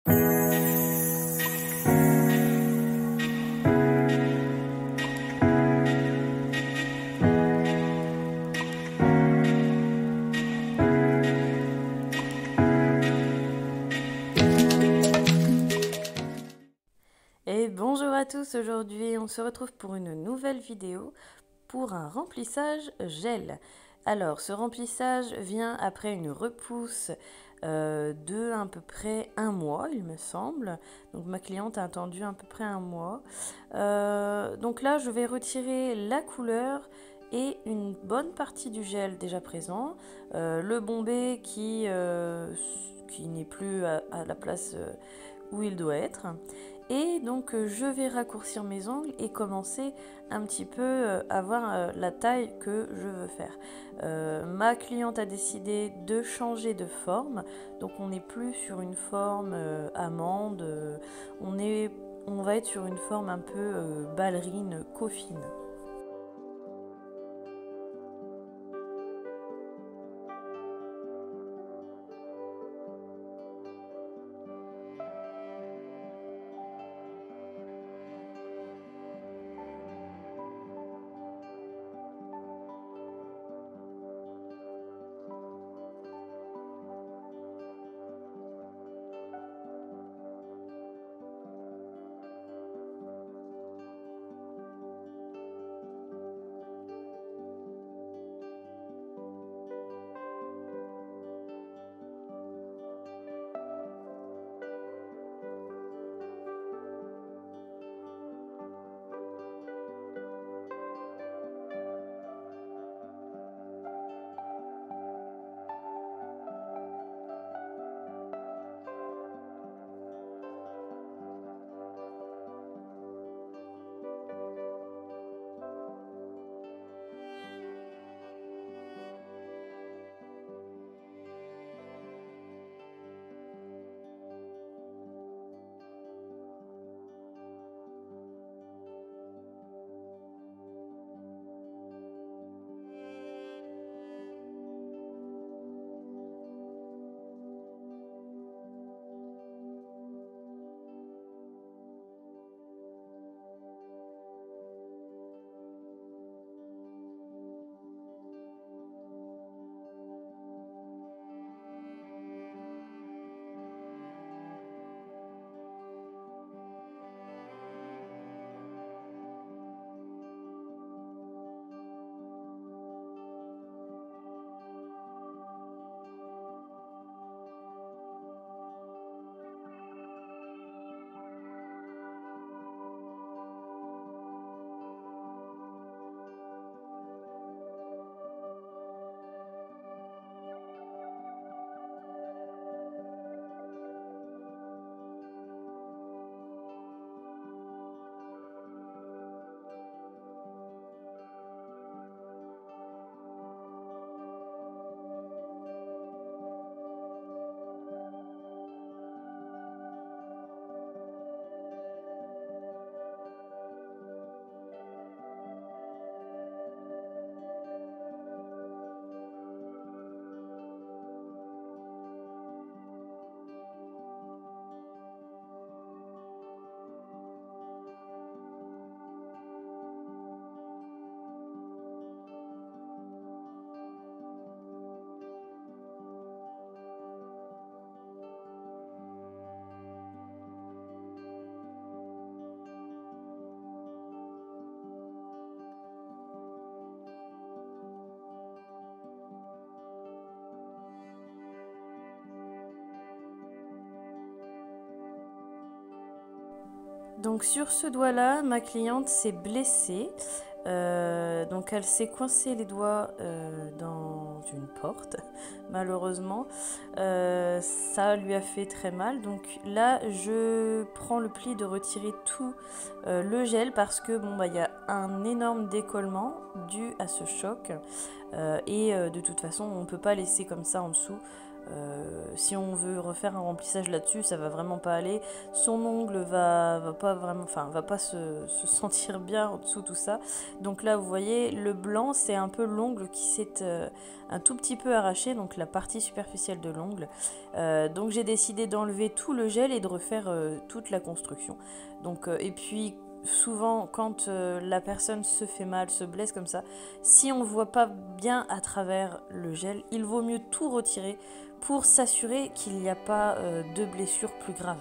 Et bonjour à tous, aujourd'hui on se retrouve pour une nouvelle vidéo pour un remplissage gel. Alors ce remplissage vient après une repousse de à peu près un mois il me semble. Donc ma cliente a attendu à peu près un mois. Donc là je vais retirer la couleur et une bonne partie du gel déjà présent. Le bombé qui n'est plus à la place où il doit être. Et donc je vais raccourcir mes ongles et commencer un petit peu à voir la taille que je veux faire. Ma cliente a décidé de changer de forme, donc on n'est plus sur une forme amande, on va être sur une forme un peu ballerine, coffine. Donc sur ce doigt-là, ma cliente s'est blessée. Donc elle s'est coincée les doigts dans une porte, malheureusement. Ça lui a fait très mal. Donc là, je prends le pli de retirer tout le gel parce que bon, y a un énorme décollement dû à ce choc. Et de toute façon, on ne peut pas laisser comme ça en dessous. Si on veut refaire un remplissage là-dessus, ça va vraiment pas aller. Son ongle va pas vraiment, enfin, va pas se sentir bien en dessous tout ça. Donc là, vous voyez, le blanc, c'est un peu l'ongle qui s'est un tout petit peu arraché, donc la partie superficielle de l'ongle. Donc j'ai décidé d'enlever tout le gel et de refaire toute la construction. Donc, et puis souvent quand la personne se fait mal, se blesse comme ça, si on ne voit pas bien à travers le gel, il vaut mieux tout retirer pour s'assurer qu'il n'y a pas de blessure plus grave.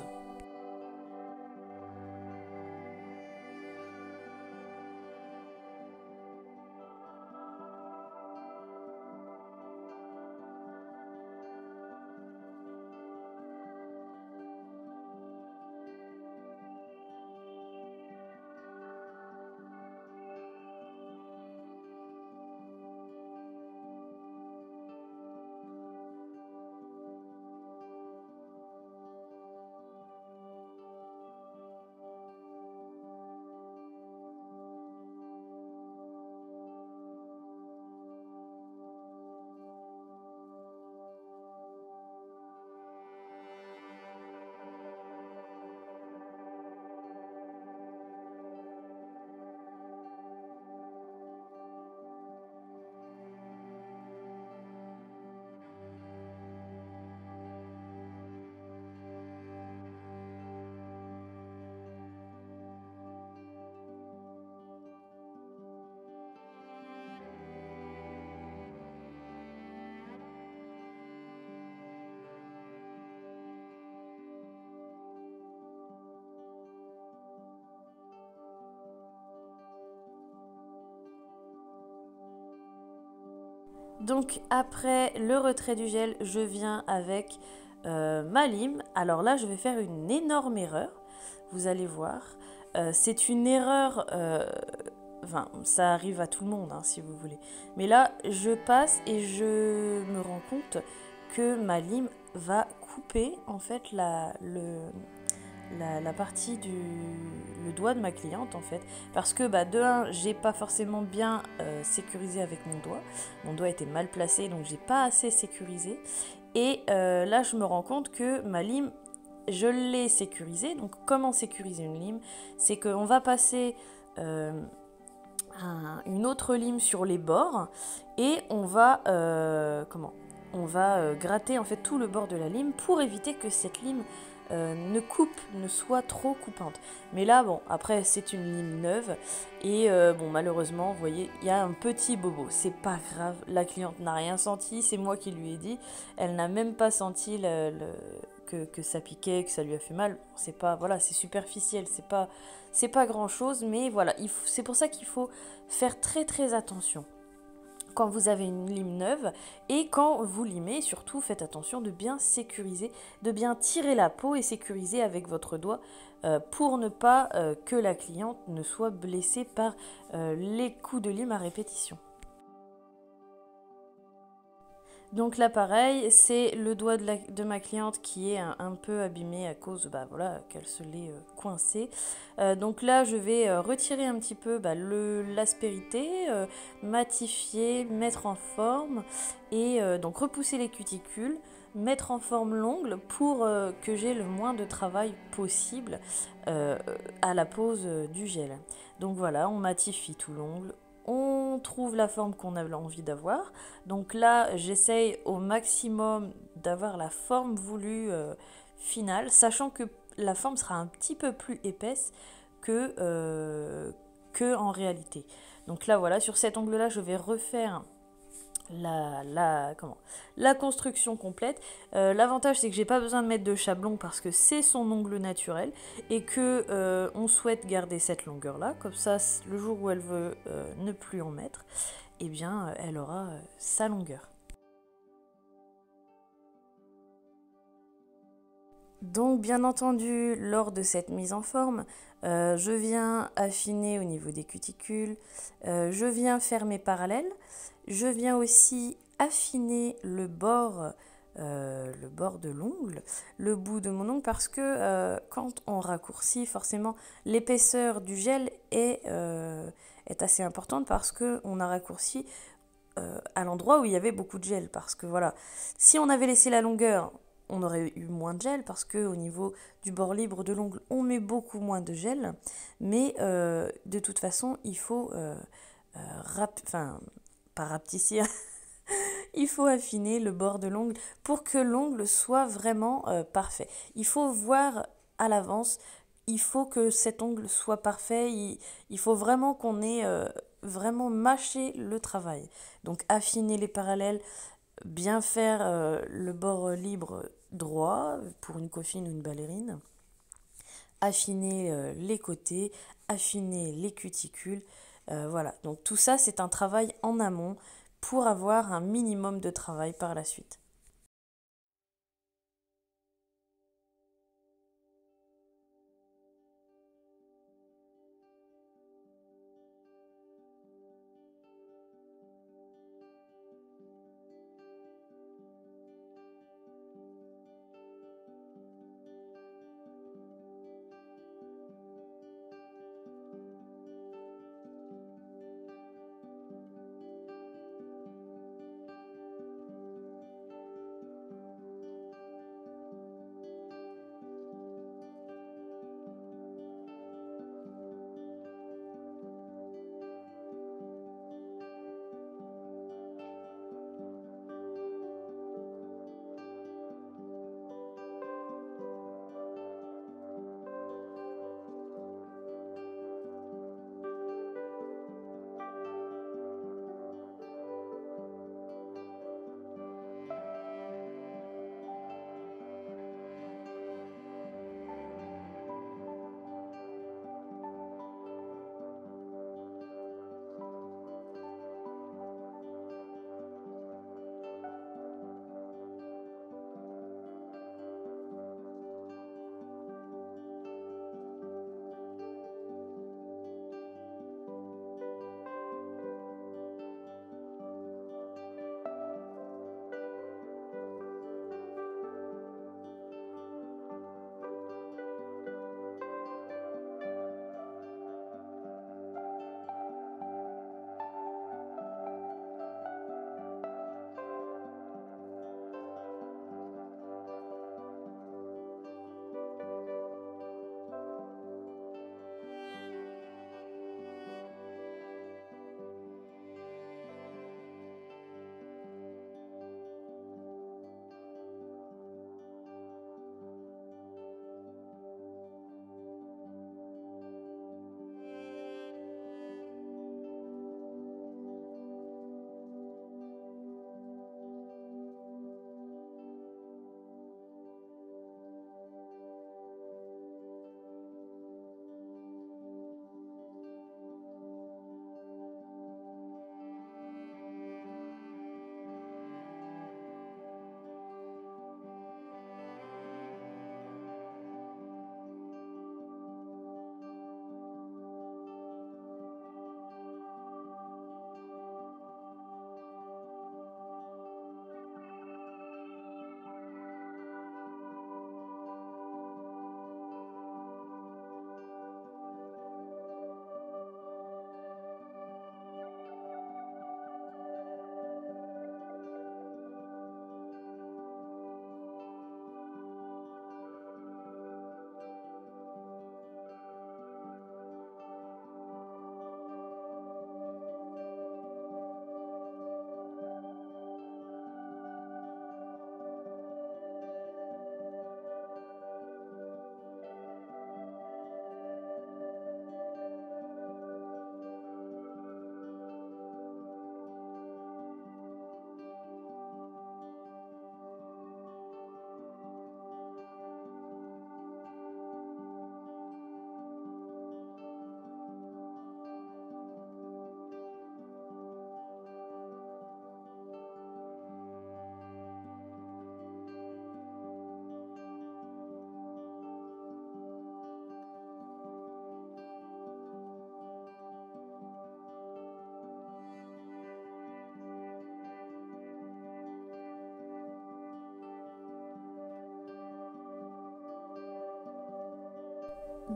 Donc après le retrait du gel, je viens avec ma lime. Alors là, je vais faire une énorme erreur, vous allez voir. C'est une erreur, enfin ça arrive à tout le monde hein, si vous voulez. Mais là, je passe et je me rends compte que ma lime va couper en fait la partie le doigt de ma cliente en fait, parce que bah, de un, j'ai pas forcément bien sécurisé avec mon doigt était mal placé, donc j'ai pas assez sécurisé, et là je me rends compte que ma lime, je l'ai sécurisée. Donc comment sécuriser une lime? C'est qu'on va passer une autre lime sur les bords, et on va on va gratter en fait tout le bord de la lime pour éviter que cette lime ne soit trop coupante. Mais là, bon, après c'est une lime neuve, et bon, malheureusement, vous voyez, il y a un petit bobo. C'est pas grave, la cliente n'a rien senti, c'est moi qui lui ai dit. Elle n'a même pas senti que ça piquait, que ça lui a fait mal. C'est pas, voilà, c'est superficiel, c'est pas grand chose, mais voilà, c'est pour ça qu'il faut faire très très attention quand vous avez une lime neuve, et quand vous limez, surtout faites attention de bien sécuriser, de bien tirer la peau et sécuriser avec votre doigt pour ne pas que la cliente ne soit blessée par les coups de lime à répétition. Donc là pareil, c'est le doigt de ma cliente qui est un peu abîmé à cause bah, voilà, qu'elle se l'est coincé. Donc là je vais retirer un petit peu bah, l'aspérité, matifier, mettre en forme, et donc repousser les cuticules, mettre en forme l'ongle pour que j'ai le moins de travail possible à la pose du gel. Donc voilà, on matifie tout l'ongle, on trouve la forme qu'on a envie d'avoir. Donc là, j'essaye au maximum d'avoir la forme voulue finale, sachant que la forme sera un petit peu plus épaisse que en réalité. Donc là, voilà, sur cet ongle-là, je vais refaire la construction complète. L'avantage, c'est que j'ai pas besoin de mettre de chablon parce que c'est son ongle naturel, et que on souhaite garder cette longueur là, comme ça le jour où elle veut ne plus en mettre, eh bien elle aura sa longueur. Donc bien entendu, lors de cette mise en forme, je viens affiner au niveau des cuticules, je viens faire mes parallèles, je viens aussi affiner le bord de l'ongle, le bout de mon ongle, parce que quand on raccourcit, forcément l'épaisseur du gel est assez importante, parce qu'on a raccourci à l'endroit où il y avait beaucoup de gel. Parce que voilà, si on avait laissé la longueur, on aurait eu moins de gel parce qu'au niveau du bord libre de l'ongle, on met beaucoup moins de gel. Mais de toute façon, il faut enfin, pas rapetisser, il faut affiner le bord de l'ongle pour que l'ongle soit vraiment parfait. Il faut voir à l'avance, il faut que cet ongle soit parfait, il faut vraiment qu'on ait vraiment mâché le travail. Donc affiner les parallèles, bien faire le bord libre droit pour une coiffine ou une ballerine, affiner les côtés, affiner les cuticules. Voilà, donc tout ça c'est un travail en amont pour avoir un minimum de travail par la suite.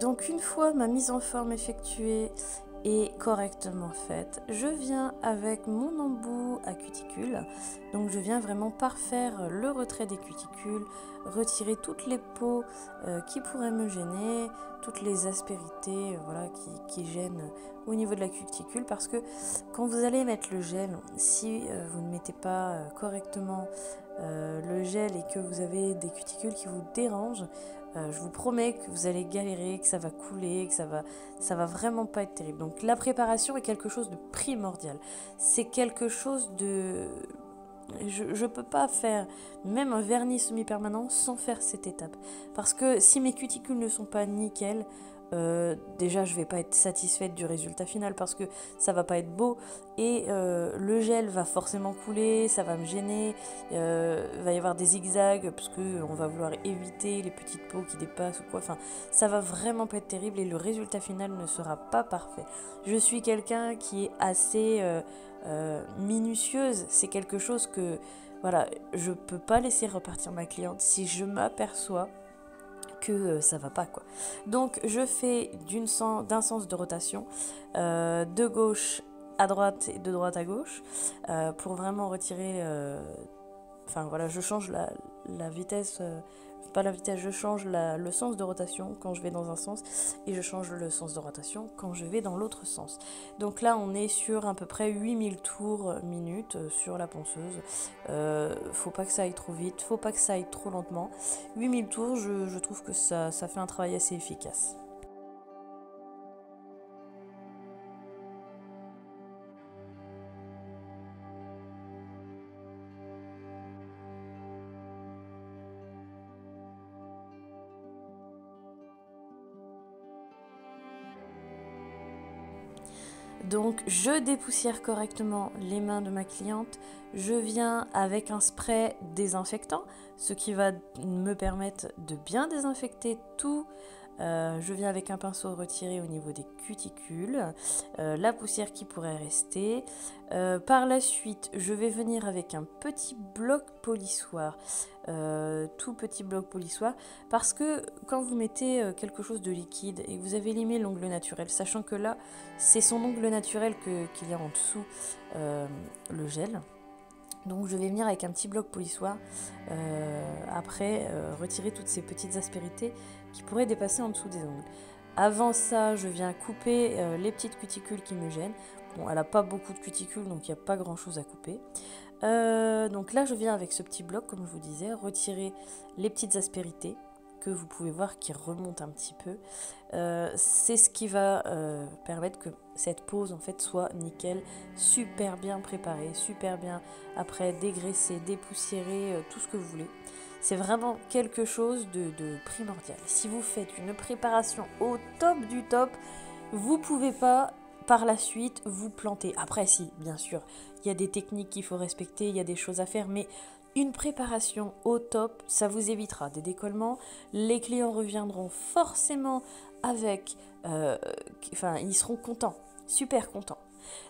Donc une fois ma mise en forme effectuée est correctement faite, je viens avec mon embout à cuticule, donc je viens vraiment parfaire le retrait des cuticules, retirer toutes les peaux qui pourraient me gêner, toutes les aspérités voilà, qui gênent au niveau de la cuticule, parce que quand vous allez mettre le gel, si vous ne mettez pas correctement le gel et que vous avez des cuticules qui vous dérangent, je vous promets que vous allez galérer, que ça va couler, que ça va vraiment pas être terrible. Donc la préparation est quelque chose de primordial. C'est quelque chose de... Je peux pas faire même un vernis semi-permanent sans faire cette étape. Parce que si mes cuticules ne sont pas nickel, déjà je vais pas être satisfaite du résultat final parce que ça va pas être beau et le gel va forcément couler, ça va me gêner, va y avoir des zigzags parce que on va vouloir éviter les petites peaux qui dépassent ou quoi, enfin ça va vraiment pas être terrible et le résultat final ne sera pas parfait. Je suis quelqu'un qui est assez minutieuse, c'est quelque chose que voilà, je peux pas laisser repartir ma cliente si je m'aperçois que ça va pas quoi. Donc je fais d'un sens de rotation, de gauche à droite et de droite à gauche, pour vraiment retirer. Enfin voilà, je change la vitesse. Pas la vitesse, je change le sens de rotation quand je vais dans un sens et je change le sens de rotation quand je vais dans l'autre sens. Donc là, on est sur à peu près 8000 tours minute sur la ponceuse. Faut pas que ça aille trop vite, faut pas que ça aille trop lentement. 8000 tours, je trouve que ça fait un travail assez efficace. Donc je dépoussière correctement les mains de ma cliente, je viens avec un spray désinfectant, ce qui va me permettre de bien désinfecter tout. Je viens avec un pinceau retiré au niveau des cuticules, la poussière qui pourrait rester. Par la suite, je vais venir avec un petit bloc polissoir, tout petit bloc polissoir, parce que quand vous mettez quelque chose de liquide et que vous avez limé l'ongle naturel, sachant que là, c'est son ongle naturel qu'il y a en dessous, le gel. Donc je vais venir avec un petit bloc polissoir, après retirer toutes ces petites aspérités qui pourraient dépasser en dessous des ongles. Avant ça, je viens couper les petites cuticules qui me gênent. Bon, elle n'a pas beaucoup de cuticules, donc il n'y a pas grand chose à couper. Donc là, je viens avec ce petit bloc, comme je vous disais, retirer les petites aspérités que vous pouvez voir qui remontent un petit peu. C'est ce qui va permettre que cette pose en fait soit nickel, super bien préparée, super bien après dégraissée, dépoussiérée, tout ce que vous voulez. C'est vraiment quelque chose de primordial. Si vous faites une préparation au top du top, vous pouvez pas par la suite vous planter. Après si, bien sûr, il y a des techniques qu'il faut respecter, il y a des choses à faire, mais une préparation au top, ça vous évitera des décollements. Les clients reviendront forcément avec... Enfin, ils seront contents, super contents.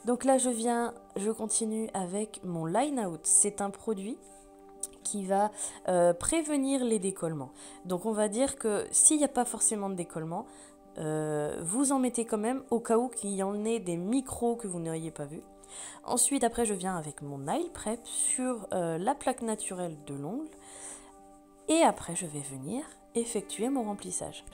Donc là, je continue avec mon Line Out. C'est un produit qui va prévenir les décollements. Donc on va dire que s'il n'y a pas forcément de décollement, vous en mettez quand même au cas où qu'il y en ait des micros que vous n'auriez pas vus. Ensuite, après, je viens avec mon nail prep sur la plaque naturelle de l'ongle. Et après, je vais venir effectuer mon remplissage.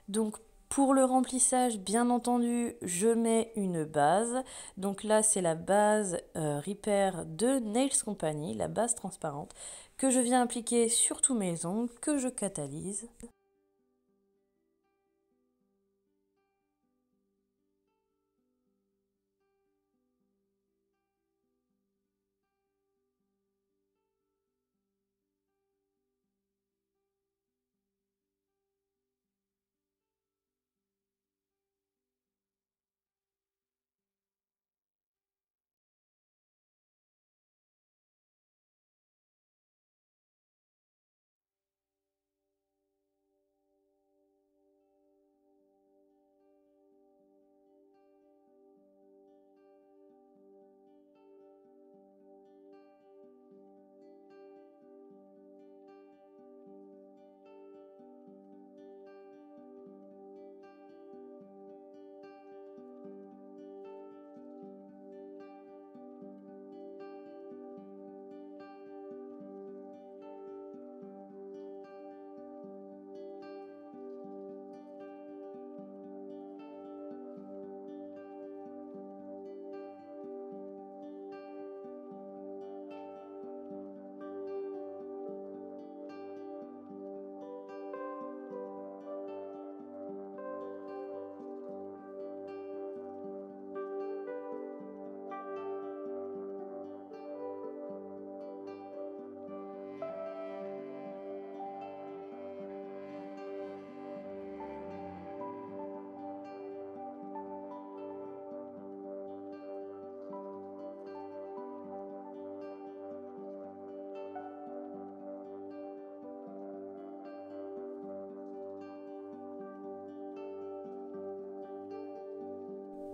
Donc pour le remplissage, bien entendu, je mets une base. Donc là, c'est la base Repair de Nails Company, la base transparente, que je viens appliquer sur tous mes ongles, que je catalyse.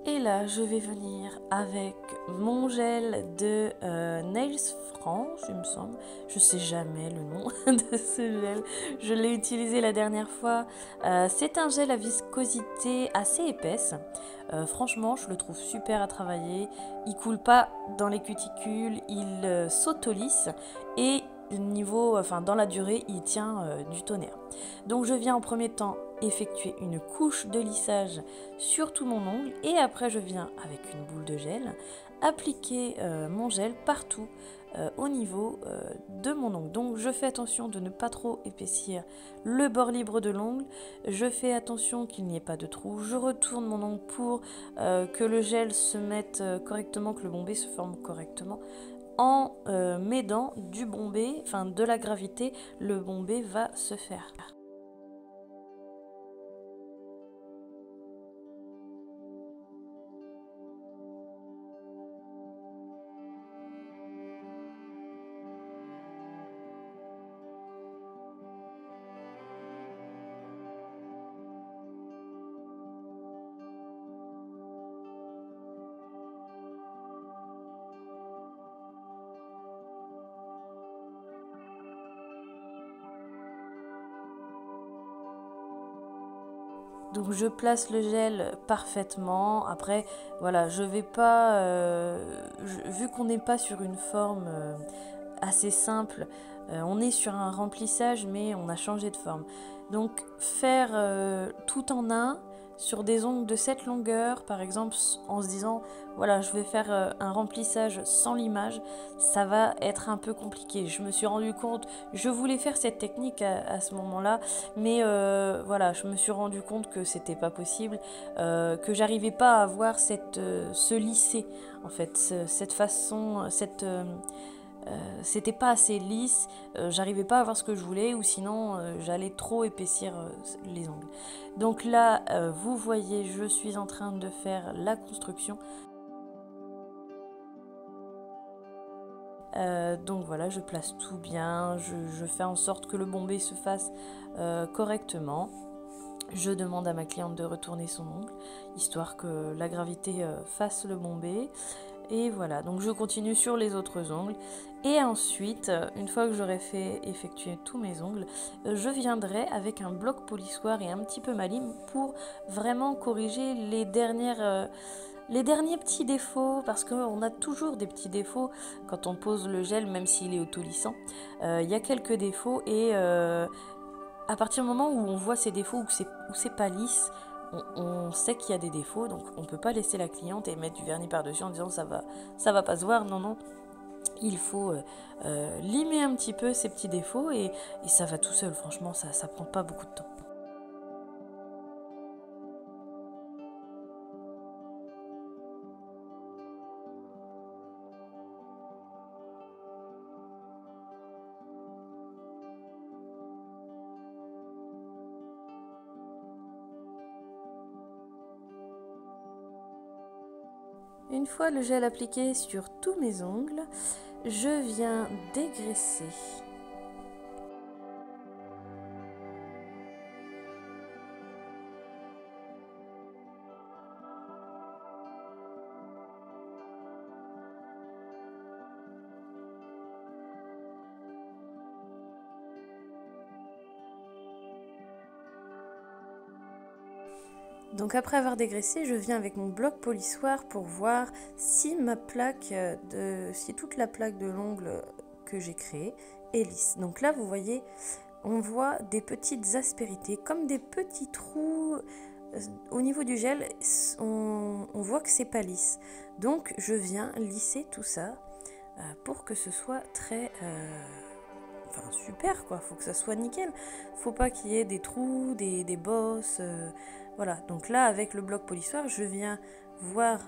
Et là, je vais venir avec mon gel de Nails France, il me semble. Je sais jamais le nom de ce gel. Je l'ai utilisé la dernière fois. C'est un gel à viscosité assez épaisse. Franchement, je le trouve super à travailler. Il coule pas dans les cuticules, il s'autolisse et dans la durée, il tient du tonnerre. Donc je viens en premier temps effectuer une couche de lissage sur tout mon ongle et après je viens avec une boule de gel appliquer mon gel partout au niveau de mon ongle. Donc je fais attention de ne pas trop épaissir le bord libre de l'ongle, je fais attention qu'il n'y ait pas de trou, je retourne mon ongle pour que le gel se mette correctement, que le bombé se forme correctement. En m'aidant du bombé, enfin de la gravité, le bombé va se faire. Donc je place le gel parfaitement. Après, voilà, je vais pas, vu qu'on n'est pas sur une forme assez simple, on est sur un remplissage, mais on a changé de forme. Donc faire tout en un sur des ongles de cette longueur, par exemple, en se disant, voilà, je vais faire un remplissage sans limage, ça va être un peu compliqué. Je me suis rendu compte, je voulais faire cette technique à ce moment-là, mais voilà, je me suis rendu compte que c'était pas possible, que j'arrivais pas à avoir ce lissé, en fait, cette façon, c'était pas assez lisse, j'arrivais pas à avoir ce que je voulais ou sinon j'allais trop épaissir les ongles. Donc là, vous voyez, je suis en train de faire la construction. Donc voilà, je place tout bien, je fais en sorte que le bombé se fasse correctement. Je demande à ma cliente de retourner son ongle, histoire que la gravité fasse le bombé. Et voilà, donc je continue sur les autres ongles. Et ensuite, une fois que j'aurai fait effectuer tous mes ongles, je viendrai avec un bloc polissoir et un petit peu ma lime pour vraiment corriger les derniers petits défauts, parce qu'on a toujours des petits défauts quand on pose le gel, même s'il est autolissant. Il y a quelques défauts et À partir du moment où on voit ces défauts, où c'est pas lisse, on sait qu'il y a des défauts, donc on peut pas laisser la cliente et mettre du vernis par-dessus en disant ça va pas se voir. Non, non, il faut limer un petit peu ces petits défauts et ça va tout seul. Franchement, ça prend pas beaucoup de temps. Une fois le gel appliqué sur tous mes ongles, je viens dégraisser. Donc après avoir dégraissé, je viens avec mon bloc polissoir pour voir si si toute la plaque de l'ongle que j'ai créée est lisse. Donc là, vous voyez, on voit des petites aspérités, comme des petits trous. Au niveau du gel, on voit que c'est pas lisse. Donc je viens lisser tout ça pour que ce soit très... Enfin, super quoi, faut que ça soit nickel. Faut pas qu'il y ait des trous, des bosses. Voilà, donc là avec le bloc polissoir, je viens voir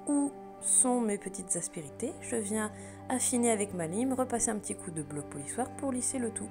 où sont mes petites aspérités. Je viens affiner avec ma lime, repasser un petit coup de bloc polissoir pour lisser le tout.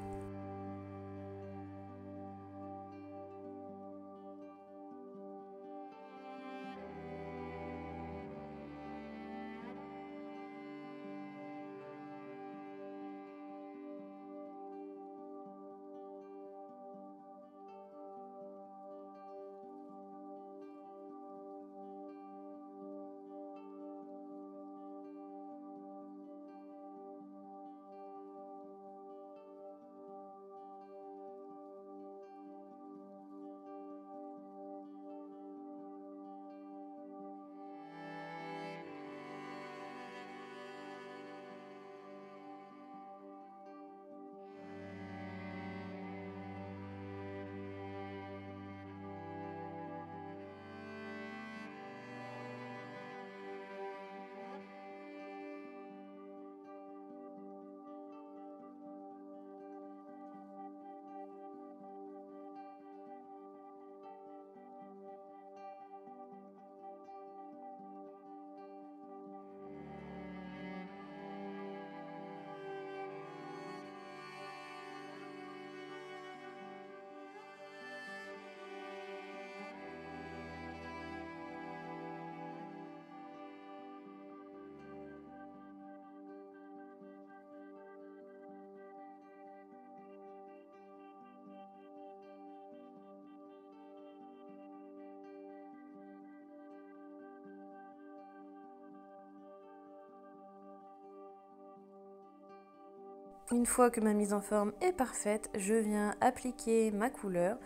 Une fois que ma mise en forme est parfaite, je viens appliquer ma couleur.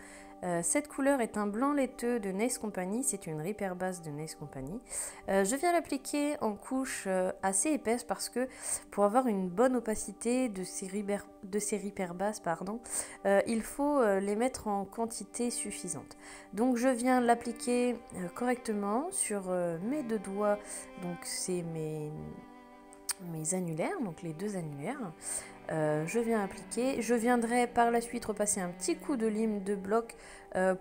Cette couleur est un blanc laiteux de Nails Company, c'est une Repair Base de Nails Company. Je viens l'appliquer en couche assez épaisse parce que pour avoir une bonne opacité de ces Repair Bases, il faut les mettre en quantité suffisante. Donc je viens l'appliquer correctement sur mes deux doigts, donc c'est mes annulaires, donc les deux annulaires. Je viens appliquer. Je viendrai par la suite repasser un petit coup de lime de bloc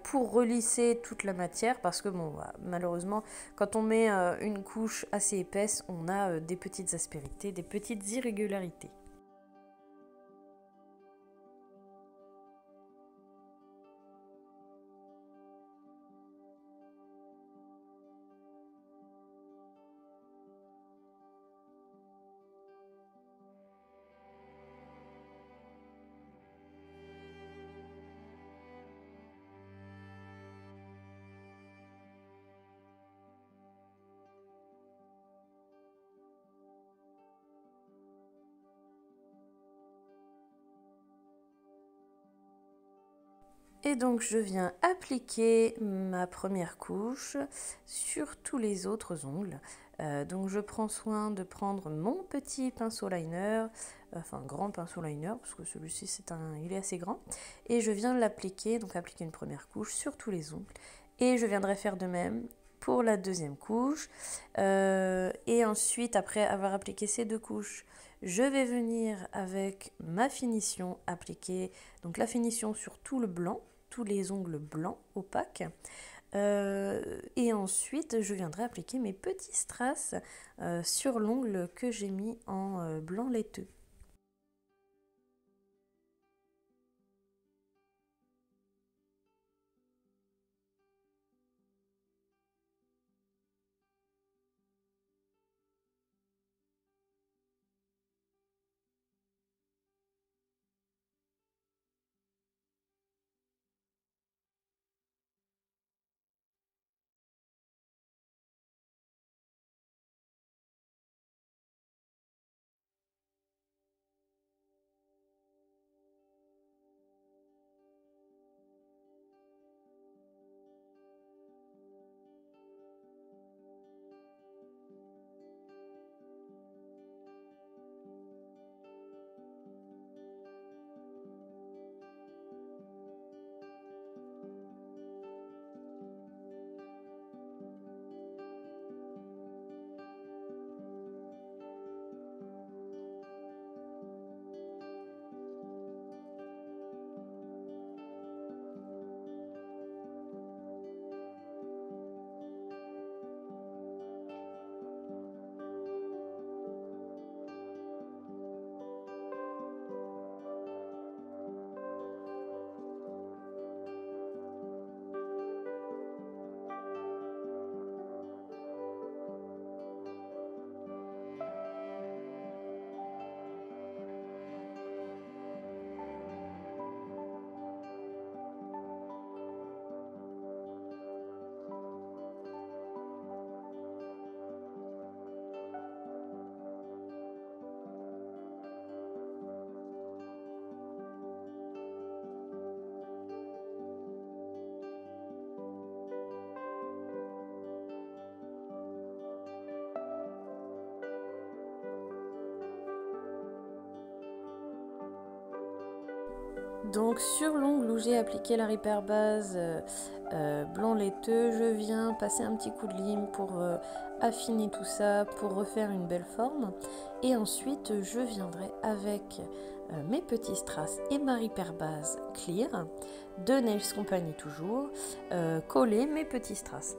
pour relisser toute la matière parce que bon, malheureusement, quand on met une couche assez épaisse, on a des petites aspérités, des petites irrégularités. Et donc je viens appliquer ma première couche sur tous les autres ongles. Donc je prends soin de prendre mon petit pinceau liner, enfin grand pinceau liner, parce que celui-ci il est assez grand, et je viens l'appliquer, donc appliquer une première couche sur tous les ongles, et je viendrai faire de même pour la deuxième couche, et ensuite après avoir appliqué ces deux couches, je vais venir avec ma finition appliquer, donc la finition sur tout le blanc, tous les ongles blancs opaques. Et ensuite, je viendrai appliquer mes petits strass sur l'ongle que j'ai mis en blanc laiteux. Donc sur l'ongle où j'ai appliqué la Repair base blanc laiteux, je viens passer un petit coup de lime pour affiner tout ça, pour refaire une belle forme. Et ensuite, je viendrai avec mes petits strass et ma Repair base clear, de Nails Company toujours, coller mes petits strass.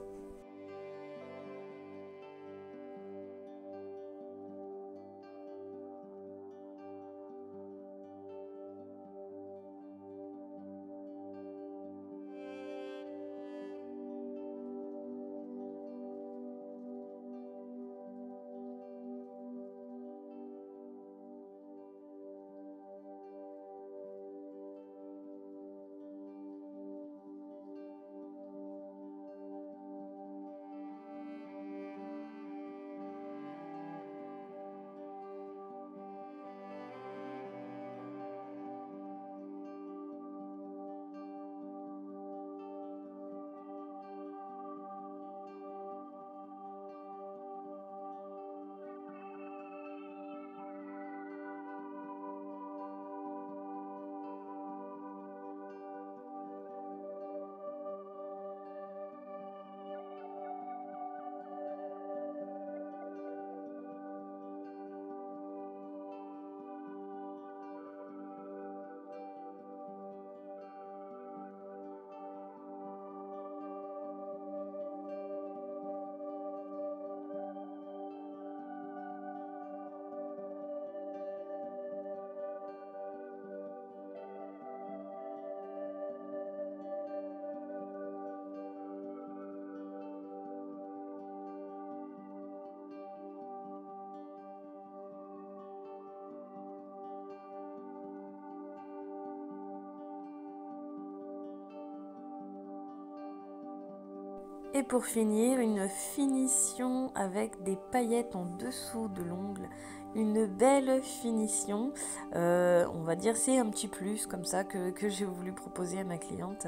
Et pour finir, une finition avec des paillettes en dessous de l'ongle. Une belle finition. On va dire c'est un petit plus comme ça que j'ai voulu proposer à ma cliente.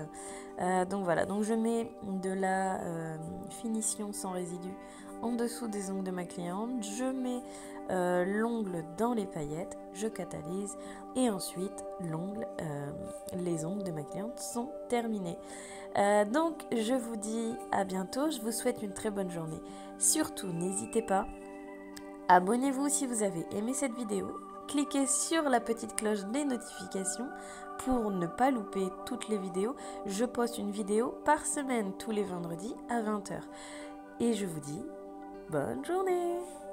Donc voilà, donc je mets de la finition sans résidu en dessous des ongles de ma cliente, je mets l'ongle dans les paillettes, je catalyse et ensuite les ongles de ma cliente sont terminés. Donc je vous dis à bientôt, je vous souhaite une très bonne journée. Surtout n'hésitez pas, abonnez-vous si vous avez aimé cette vidéo, cliquez sur la petite cloche des notifications pour ne pas louper toutes les vidéos. Je poste une vidéo par semaine tous les vendredis à 20 h. Et je vous dis bonne journée!